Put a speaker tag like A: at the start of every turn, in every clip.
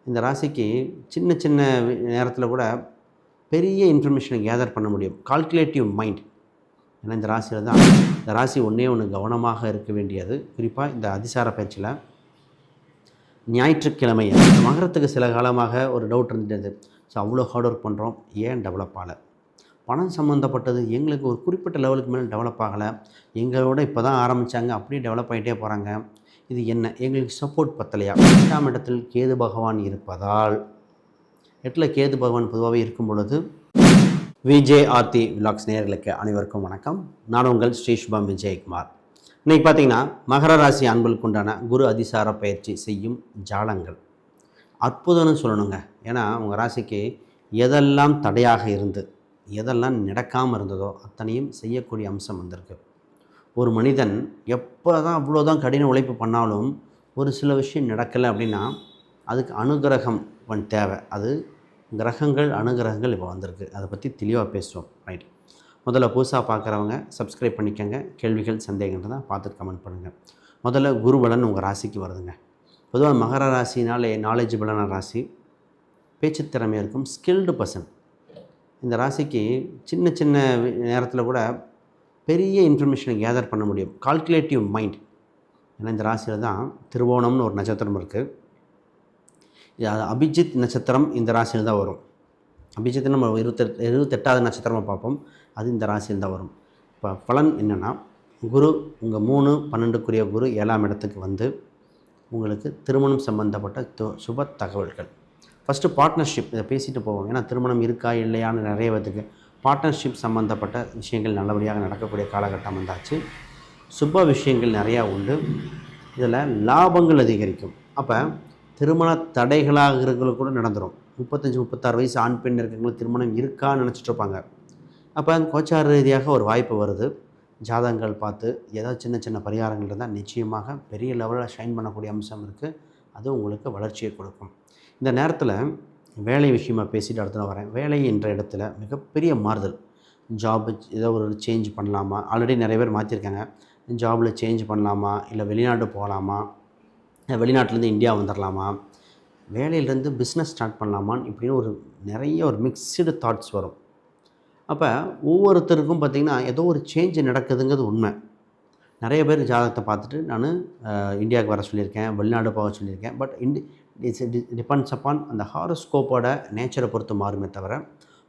A: இந்த ராசிக்கு சின்ன சின்ன நேரத்தில் கூட பெரிய இன்ஃபர்மேஷனை கேதர் பண்ண முடியும். Calculative mind. ஏன்னா இந்த ராசியில் தான் இந்த ராசி ஒன்றே ஒன்று கவனமாக இருக்க வேண்டியது. குறிப்பாக இந்த அதிசார பயிற்சியில் ஞாயிற்றுக்கிழமை மகரத்துக்கு சில காலமாக ஒரு டவுட் இருந்தது. ஸோ அவ்வளோ ஹார்ட் ஒர்க் பண்ணுறோம், ஏன் டெவலப் ஆகலை? பணம் சம்மந்தப்பட்டது எங்களுக்கு ஒரு குறிப்பிட்ட லெவலுக்கு மேலே டெவலப் ஆகலை, எங்களோட இப்போ தான் ஆரம்பித்தாங்க, அப்படியே டெவலப் ஆகிட்டே போகிறாங்க, இது என்ன? எங்களுக்கு சப்போர்ட் பத்தலையா? 8ஆம் இடத்தில் கேது பகவான் இருப்பதால், 8ல் கேது பகவான் பொதுவாகவே இருக்கும் பொழுது, விஜேஆர்டி விலாக்ஸ் நேயர்களுக்கு அனைவருக்கும் வணக்கம். நான் உங்கள் ஸ்ரீ சுபம் விஜயகுமார். இன்றைக்கி பார்த்தீங்கன்னா மகர ராசி அன்புக்கு உண்டான குரு அதிசார பயிற்சி செய்யும் ஜாலங்கள் அற்புதம்னு சொல்லணுங்க. ஏன்னா உங்கள் ராசிக்கு எதெல்லாம் தடையாக இருந்து எதெல்லாம் நடக்காமல் இருந்ததோ அத்தனையும் செய்யக்கூடிய அம்சம் வந்திருக்கு. ஒரு மனிதன் எப்போ தான் அவ்வளோதான் கடின உழைப்பு பண்ணாலும் ஒரு சில விஷயம் நடக்கலை அப்படின்னா அதுக்கு அனுகிரகம் தேவை. அது கிரகங்கள் அனுகிரகங்கள் இப்போ வந்திருக்கு. அதை பற்றி தெளிவாக பேசுவோம். ரைட், முதல்ல புதுசாக பார்க்குறவங்க சப்ஸ்கிரைப் பண்ணிக்கோங்க. கேள்விகள் சந்தேகங்கள் தான் பார்த்துட்டு கமெண்ட் பண்ணுங்கள். முதல்ல குருபலன் உங்கள் ராசிக்கு வருதுங்க. பொதுவாக மகர ராசினாலே நாலேஜபிளான ராசி, பேச்சு திறமை இருக்கும், ஸ்கில்டு பர்சன். இந்த ராசிக்கு சின்ன சின்ன நேரத்தில் கூட பெரிய இன்ஃபர்மேஷனை கேதர் பண்ண முடியும். Calculative mind. ஏன்னா இந்த ராசியில் தான் திருவோணம்னு ஒரு நட்சத்திரம் இருக்குது. அபிஜித் நட்சத்திரம் இந்த ராசியில் தான் வரும். அபிஜித் நம்ம 28வது நட்சத்திரமாக பார்ப்போம். அது இந்த ராசியில் தான் வரும். இப்போ பலன் என்னென்னா, குரு உங்கள் 3-12க்குரிய குரு 7ஆம் இடத்துக்கு வந்து உங்களுக்கு திருமணம் சம்பந்தப்பட்ட சுப தகவல்கள். ஃபஸ்ட்டு பார்ட்னர்ஷிப், இதை பேசிட்டு போவோம். ஏன்னா திருமணம் இருக்கா இல்லையான்னு நிறைய பேருக்கு பார்ட்னர்ஷிப் சம்மந்தப்பட்ட விஷயங்கள் நல்லபடியாக நடக்கக்கூடிய காலகட்டம் வந்தாச்சு. சுப விஷயங்கள் நிறையா உண்டு. இதில் லாபங்கள் அதிகரிக்கும். அப்போ திருமண தடைகளாக இருக்கிறது கூட நடந்துடும். 35-36 வயசு ஆண் பெண் இருக்கிறவங்களுக்கு திருமணம் இருக்கான்னு நினச்சிட்ருப்பாங்க. அப்போ கோச்சார ரீதியாக ஒரு வாய்ப்பு வருது. ஜாதகங்கள் பார்த்து ஏதாவது சின்ன சின்ன பரிகாரங்கள் இருந்தால் நிச்சயமாக பெரிய லெவலில் ஷைன் பண்ணக்கூடிய அம்சம் இருக்குது. அது உங்களுக்கு வளர்ச்சியை கொடுக்கும். இந்த நேரத்தில் வேலை விஷயமாக பேசிட்டு அடுத்த வரேன். வேலை என்ற இடத்துல மிகப்பெரிய மாறுதல். ஜாபு ஏதோ ஒரு சேஞ்ச் பண்ணலாமா? ஆல்ரெடி நிறைய பேர் மாற்றிருக்காங்க. ஜாபில் சேஞ்ச் பண்ணலாமா, இல்லை வெளிநாடு போகலாமா, வெளிநாட்டிலேருந்து இந்தியா வந்துடலாமா, வேலையிலேருந்து பிஸ்னஸ் ஸ்டார்ட் பண்ணலாமான்னு இப்படின்னு நிறைய ஒரு மிக்சடு தாட்ஸ் வரும். அப்போ ஒவ்வொருத்தருக்கும் பார்த்திங்கன்னா ஏதோ ஒரு சேஞ்ச் நடக்குதுங்கிறது உண்மை. நிறைய பேர் ஜாதகத்தை பார்த்துட்டு நான் இந்தியாவுக்கு வர சொல்லியிருக்கேன், வெளிநாடு போக சொல்லியிருக்கேன். பட் டிபெண்ட்ஸ் அப்பான் அந்த ஹாரோஸ்கோப்போட நேச்சரை பொறுத்து மாறுமே தவிர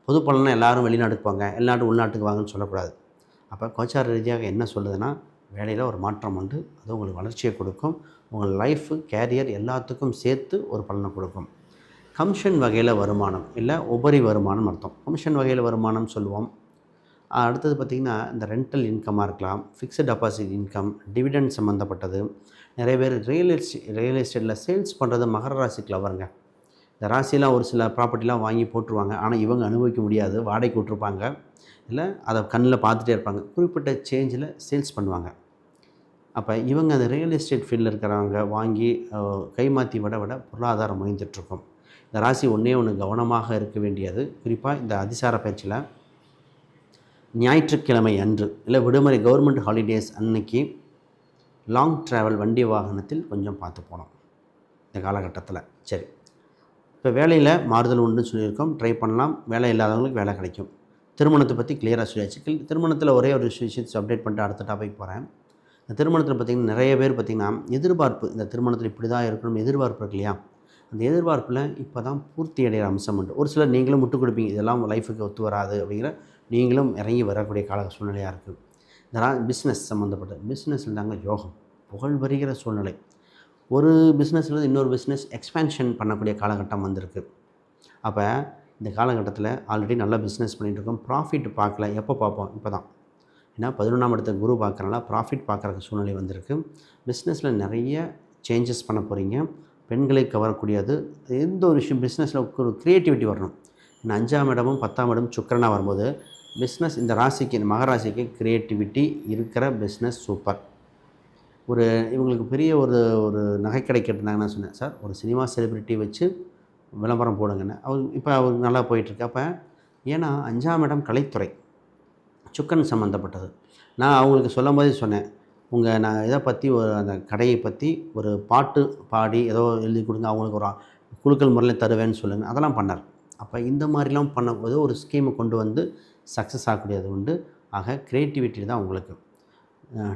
A: பொது பலனை எல்லோரும் வெளிநாட்டுக்கு போங்க, எல்லாரும் உள்நாட்டுக்கு வாங்கன்னு சொல்லக்கூடாது. அப்போ கோச்சார ரீதியாக என்ன சொல்லுதுன்னா, வேலையில் ஒரு மாற்றம் உண்டு. அது உங்களுக்கு வளர்ச்சியை கொடுக்கும். உங்கள் லைஃபு, கேரியர் எல்லாத்துக்கும் சேர்த்து ஒரு பலனை கொடுக்கும். கமிஷன் வகையில் வருமானம், இல்லை உபரி வருமானம் அர்த்தம். கமிஷன் வகையில் வருமானம் சொல்லுவோம். அடுத்தது பார்த்திங்கன்னா இந்த ரெண்டல் இன்கமாக இருக்கலாம், ஃபிக்ஸட் டெபாசிட் இன்கம், டிவிடெண்ட் சம்மந்தப்பட்டது. நிறைய பேர் ரியல் எஸ்டேட்டில் சேல்ஸ் பண்ணுறது மகர ராசிக்கு வருங்க. இந்த ராசியெலாம் ஒரு சில ப்ராப்பர்ட்டிலாம் வாங்கி போட்டுருவாங்க. ஆனால் இவங்க அனுபவிக்க முடியாது, வாடகைக்கு விட்ருப்பாங்க, இல்லை அதை கண்ணில் பார்த்துட்டே இருப்பாங்க. குறிப்பிட்ட சேஞ்சில் சேல்ஸ் பண்ணுவாங்க. அப்போ இவங்க அந்த ரியல் எஸ்டேட் ஃபீல்டில் இருக்கிறவங்க வாங்கி கைமாற்றி விட பொருளாதாரம் முயன்றுட்டுருக்கும். இந்த ராசி ஒன்றே ஒன்று கவனமாக இருக்க வேண்டியது. குறிப்பாக இந்த அதிசார பயிற்சியில் ஞாயிற்றுக்கிழமை அன்று, இல்லை விடுமுறை கவர்மெண்ட் ஹாலிடேஸ் அன்னைக்கு லாங் ட்ராவல் வண்டி வாகனத்தில் கொஞ்சம் பார்த்து போனோம் இந்த காலகட்டத்தில். சரி, இப்போ வேலையில் மாறுதல் உண்டுன்னு சொல்லியிருக்கோம். ட்ரை பண்ணலாம். வேலை இல்லாதவங்களுக்கு வேலை கிடைக்கும். திருமணத்தை பற்றி கிளியராக சொல்லியாச்சு. திருமணத்தில் ஒரே ஒரு விஷயத்தை அப்டேட் பண்ணிட்டு அடுத்த டாபிக் போகிறேன். இந்த திருமணத்தில் பார்த்திங்கன்னா நிறைய பேர் பார்த்திங்கன்னா எதிர்பார்ப்பு, இந்த திருமணத்தில் இப்படி தான் இருக்கணும் எதிர்பார்ப்பு இருக்கு இல்லையா? அந்த எதிர்பார்ப்பில் இப்போ தான் பூர்த்தி அடைகிற அம்சம் உண்டு. ஒரு சிலர் நீங்களும் முட்டு கொடுப்பீங்க, இதெல்லாம் லைஃபுக்கு ஒத்து வராது அப்படிங்கிற நீங்களும் இறங்கி வரக்கூடிய கால சூழ்நிலையாக இருக்குது. இந்த பிஸ்னஸ் சம்மந்தப்பட்ட பிஸ்னஸில் தாங்க யோகம், புகழ் வருகிற சூழ்நிலை. ஒரு பிஸ்னஸில் இன்னொரு பிஸ்னஸ் எக்ஸ்பேன்ஷன் பண்ணக்கூடிய காலகட்டம் வந்திருக்கு. அப்போ இந்த காலகட்டத்தில் ஆல்ரெடி நல்லா பிஸ்னஸ் பண்ணிகிட்ருக்கோம், ப்ராஃபிட் பார்க்கல. எப்போ பார்ப்போம்? இப்போ தான். ஏன்னா 11ஆம் இடத்த குரு பார்க்குறனால ப்ராஃபிட் பார்க்குற சூழ்நிலை வந்திருக்கு. பிஸ்னஸில் நிறைய சேஞ்சஸ் பண்ண போகிறீங்க. பெண்களை கவரக்கூடியது எந்த ஒரு விஷயம் பிஸ்னஸில் ஒரு க்ரியேட்டிவிட்டி வரணும். இன்னும் 5ஆம் இடமும் 10ஆம் இடமும் சுக்கிரனாக வரும்போது பிஸ்னஸ் இந்த ராசிக்கு, இந்த மகராசிக்கு க்ரியேட்டிவிட்டி இருக்கிற பிஸ்னஸ் சூப்பர். இவங்களுக்கு பெரிய ஒரு நகைக்கடை கேட்டிருந்தாங்கன்னா சொன்னேன், சார் ஒரு சினிமா செலிப்ரிட்டி வச்சு விளம்பரம் போடுங்கன்னு. அவர் நல்லா போயிட்டுருக்கு. அப்போ ஏன்னா 5ஆம் இடம் கலைத்துறை, சுக்கன் சம்மந்தப்பட்டது. நான் அவங்களுக்கு சொல்லும் போதே சொன்னேன், நான் இதை பற்றி அந்த கடையை பற்றி ஒரு பாட்டு பாடி ஏதோ எழுதி கொடுங்க, அவங்களுக்கு ஒரு குலுக்கல் முறையில் தருவேன்னு சொல்லுங்கள், அதெல்லாம் பண்ணார். அப்போ இந்த மாதிரிலாம் பண்ணும்போது ஒரு ஸ்கீமை கொண்டு வந்து சக்ஸஸ் ஆகக்கூடியது உண்டு. ஆக க்ரியேட்டிவிட்டி தான் உங்களுக்கு.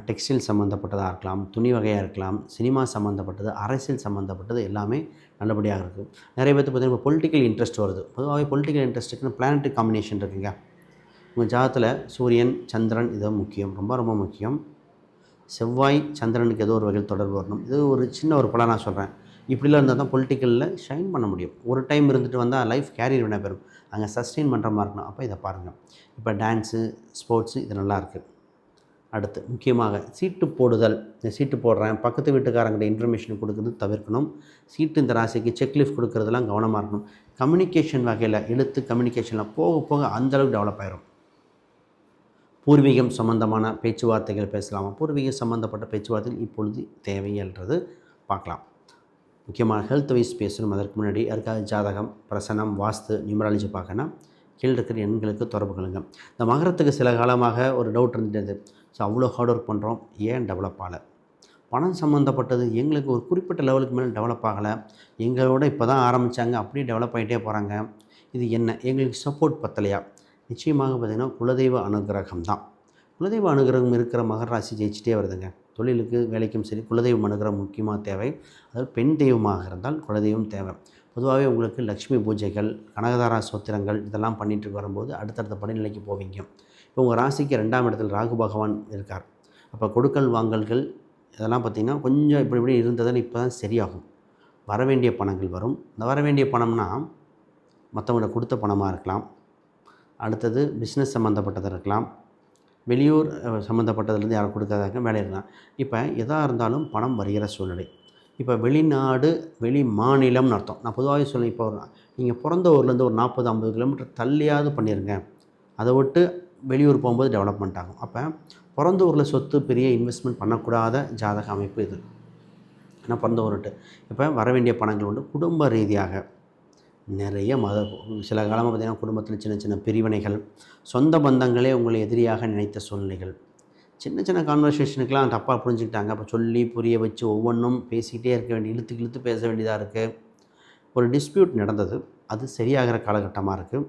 A: டெக்ஸ்டைல் சம்மந்தப்பட்டதாக இருக்கலாம், துணி வகையாக இருக்கலாம், சினிமா சம்மந்தப்பட்டது, அரசியல் சம்மந்தப்பட்டது எல்லாமே நல்லபடியாக இருக்குது. நிறைய பேருக்கு பார்த்திங்கன்னா இப்போ பொலிட்டிக்கல் இன்ட்ரெஸ்ட் வருது. பொதுவாகவே பொலிட்டிக்கல் இன்ட்ரெஸ்ட்டுக்குன்னு பிளானட்டரி காம்பினேஷன் இருக்குங்க. உங்கள் ஜாதகத்தில் சூரியன், சந்திரன் இது முக்கியம், ரொம்ப ரொம்ப முக்கியம். செவ்வாய் சந்திரனுக்கு ஏதோ ஒரு வகையில் தொடர்பு வரணும். இது ஒரு சின்ன ஒரு படம் நான் சொல்கிறேன். இப்படிலாம் இருந்தால் தான் பொலிட்டிக்கலில் ஷைன் பண்ண முடியும். ஒரு டைம் இருந்துட்டு வந்தால் லைஃப் கேரியர் விட பெறும். அங்கே சஸ்டெயின் பண்ணுற மாதிரி இருக்கணும். அப்போ இதை பாருங்கள். இப்போ டான்ஸு, ஸ்போர்ட்ஸு இது நல்லாயிருக்கு. அடுத்து முக்கியமாக சீட்டு போடுதல். இந்த சீட்டு போடுறேன், பக்கத்து வீட்டுக்காரங்கிட்ட இன்ஃபர்மேஷன் கொடுக்குறது தவிர்க்கணும். சீட்டு இந்த ராசிக்கு செக்லிஃப்ட் கொடுக்குறதெல்லாம் கவனமாக இருக்கணும். கம்யூனிகேஷன் வகையில் எழுத்து கம்யூனிகேஷனில் போக போக அந்தளவுக்கு டெவலப் ஆயிரும். பூர்வீகம் சம்மந்தமான பேச்சுவார்த்தைகள் பேசலாமா? பூர்வீகம் சம்மந்தப்பட்ட பேச்சுவார்த்தைகள் இப்பொழுது தேவையல்றது பார்க்கலாம். முக்கியமாக ஹெல்த் வைஸ் பேசணும். அதற்கு முன்னாடி யாருக்காவது ஜாதகம், பிரசனம், வாஸ்து, நியூமராலஜி பார்க்கணும், கீழே இருக்கிற எண்களுக்கு தொடர்பு கொள்ளுங்கள். இந்த மகரத்துக்கு சில காலமாக ஒரு டவுட் இருந்தது. ஸோ அவ்வளோ ஹார்ட் ஒர்க் பண்ணுறோம், ஏன் டெவலப் ஆகலை? பணம் சம்மந்தப்பட்டது எங்களுக்கு ஒரு குறிப்பிட்ட லெவலுக்கு மேலே டெவலப் ஆகலை. எங்களோட இப்போ தான் ஆரம்பித்தாங்க, அப்படியே டெவலப் ஆகிட்டே போகிறாங்க. இது என்ன? எங்களுக்கு சப்போர்ட் பத்தலையா? நிச்சயமாக பார்த்திங்கன்னா குலதெய்வ அனுகிரகம் தான். குலதெய்வ அனுகிரகம் இருக்கிற மகர ராசி ஜெயிச்சிட்டே வருதுங்க. தொழிலுக்கு வேலைக்கும் சரி குலதெய்வம் அனுகிரகம் முக்கியமாக தேவை. அதாவது பெண் தெய்வமாக இருந்தால் குலதெய்வம் தேவை. பொதுவாகவே உங்களுக்கு லக்ஷ்மி பூஜைகள், கனகதாரா சோத்திரங்கள் இதெல்லாம் பண்ணிட்டு வரும்போது அடுத்தடுத்த படிநிலைக்கு போவீங்க. இப்போ உங்கள் ராசிக்கு 2ஆம் இடத்தில் ராகு பகவான் இருக்கார். அப்போ கொடுக்கல் வாங்கல்கள் இதெல்லாம் பார்த்திங்கன்னா கொஞ்சம் இப்படி இப்படி இருந்ததுன்னு இப்போ தான் சரியாகும். வரவேண்டிய பணங்கள் வரும். இந்த வரவேண்டிய பணம்னா மற்றவங்கள்ட்ட கொடுத்த பணமாக இருக்கலாம், அடுத்தது பிஸ்னஸ் சம்மந்தப்பட்டதாக இருக்கலாம், வெளியூர் சம்மந்தப்பட்டதுலேருந்து யாரும் கொடுக்காதாக்க வேலை இருக்கலாம். இப்போ எதாக இருந்தாலும் பணம் வருகிற சூழ்நிலை. இப்போ வெளிநாடு, வெளி மாநிலம்னு அர்த்தம். நான் பொதுவாகவே சொல்லுவேன், இப்போ நீங்கள் பிறந்த ஊர்லேருந்து ஒரு 40-50 கிலோமீட்டர் தள்ளியாவது பண்ணிடுங்க. அதை விட்டு வெளியூர் போகும்போது டெவலப்மெண்ட் ஆகும். அப்போ பிறந்த ஊரில் சொத்து பெரிய இன்வெஸ்ட்மெண்ட் பண்ணக்கூடாத ஜாதக அமைப்பு இது. ஆனால் பிறந்த ஊருட்டு இப்போ வர வேண்டிய பணங்கள் உண்டு. குடும்ப ரீதியாக நிறைய சில காலமாக பார்த்திங்கன்னா குடும்பத்தில் சின்ன சின்ன பிரிவினைகள், சொந்த பந்தங்களே உங்களை எதிரியாக நினைத்த சூழ்நிலைகள், சின்ன சின்ன கான்வர்சேஷனுக்கெலாம் தப்பாக புரிஞ்சுக்கிட்டாங்க. அப்போ சொல்லி புரிய வச்சு ஒவ்வொன்றும் பேசிக்கிட்டே இருக்க வேண்டிய, இழுத்து இழுத்து பேச வேண்டியதாக இருக்குது. ஒரு டிஸ்பியூட் நடந்தது, அது சரியாகிற காலகட்டமாக இருக்குது.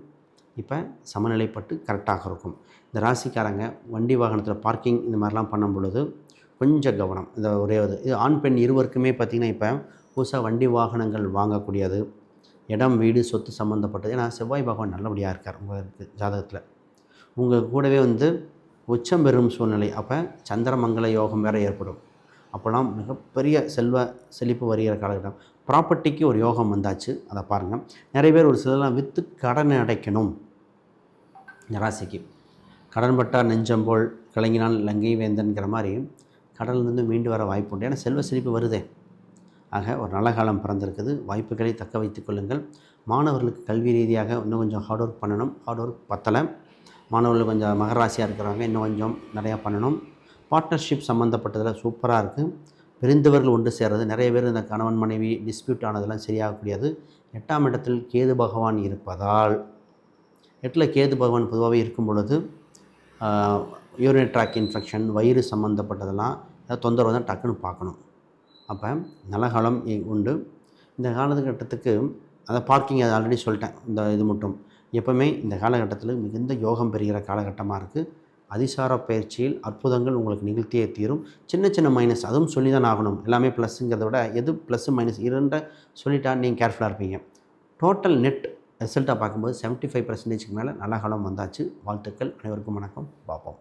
A: இப்போ சமநிலைப்பட்டு கரெக்டாக இருக்கும். இந்த ராசிக்காரங்க வண்டி வாகனத்தில் பார்க்கிங் இந்த மாதிரிலாம் பண்ணும் பொழுது கொஞ்சம் கவனம். இந்த ஒரே இது ஆண் பெண் இருவருக்குமே பார்த்திங்கன்னா இப்போ புதுசாக வண்டி வாகனங்கள் வாங்கக்கூடியது, இடம் வீடு சொத்து சம்மந்தப்பட்டது. ஏன்னா செவ்வாய் பகவான் நல்லபடியாக இருக்கார் உங்களுக்கு ஜாதகத்தில். உங்கள் கூடவே உச்சம் பெறும் சூழ்நிலை. அப்போ சந்திரமங்கல யோகம் வேறு ஏற்படும். அப்போலாம் மிகப்பெரிய செழிப்பு வருகிற காலகட்டம். ப்ராப்பர்ட்டிக்கு ஒரு யோகம் வந்தாச்சு, அதை பாருங்கள். நிறைய பேர் ஒரு சிலர்லாம் விற்று கடனை அடைக்கணும். இந்த ராசிக்கு கடன்பட்டார் நெஞ்சம்போல் கலங்கினால் லங்கை வேந்தன்கிற மாதிரி கடல்லேருந்து மீண்டு வர வாய்ப்பு உண்டு. ஏன்னா செல்வ செழிப்பு வருதே. ஆக ஒரு நல்ல காலம் பிறந்திருக்குது. வாய்ப்புகளை தக்க வைத்து கொள்ளுங்கள். மாணவர்களுக்கு கல்வி ரீதியாக இன்னும் கொஞ்சம் ஹார்ட் ஒர்க் பண்ணணும். ஹார்ட் ஒர்க் பத்தலை. மாணவர்கள் கொஞ்சம் மகராசியாக இருக்கிறவங்க இன்னும் கொஞ்சம் நிறையா பண்ணணும். பார்ட்னர்ஷிப் சம்மந்தப்பட்டதில் சூப்பராக இருக்குது. பிரிந்தவர்கள் ஒன்று சேர்றது. நிறைய பேர் இந்த கணவன் மனைவி டிஸ்பியூட் ஆனதெல்லாம் சரியாகக்கூடியது. 8ஆம் இடத்தில் கேது பகவான் இருப்பதால், 8ல் கேது பகவான் பொதுவாகவே இருக்கும் பொழுது யூரினரி ட்ராக் இன்ஃபெக்ஷன், வயிறு சம்மந்தப்பட்டதெல்லாம் ஏதாவது தொந்தரவு தான் டக்குன்னு பார்க்கணும். அப்போ நல்ல காலம் உண்டு. இந்த காலகட்டத்துக்கு அதை பார்க்கிங் அதை ஆல்ரெடி சொல்லிட்டேன். இந்த இது மட்டும் எப்போவுமே இந்த காலகட்டத்தில் மிகுந்த யோகம் பெறுகிற காலகட்டமாக இருக்குது. அதிசார பயிற்சியில் அற்புதங்கள் உங்களுக்கு நிகழ்த்தியே தீரும். சின்ன சின்ன மைனஸ் அதுவும் சொல்லி தான் ஆகணும். எல்லாமே ப்ளஸ்ஸுங்கிறத விட எது ப்ளஸ்ஸு மைனஸ் இரண்டை சொல்லிட்டா நீங்கள் கேர்ஃபுல்லாக இருப்பீங்க. டோட்டல் நெட் ரிசல்ட்டாக பார்க்கும்போது 75% மேலே நல்ல காலம் வந்தாச்சு. வாழ்த்துக்கள். அனைவருக்கும் வணக்கம். பார்ப்போம்.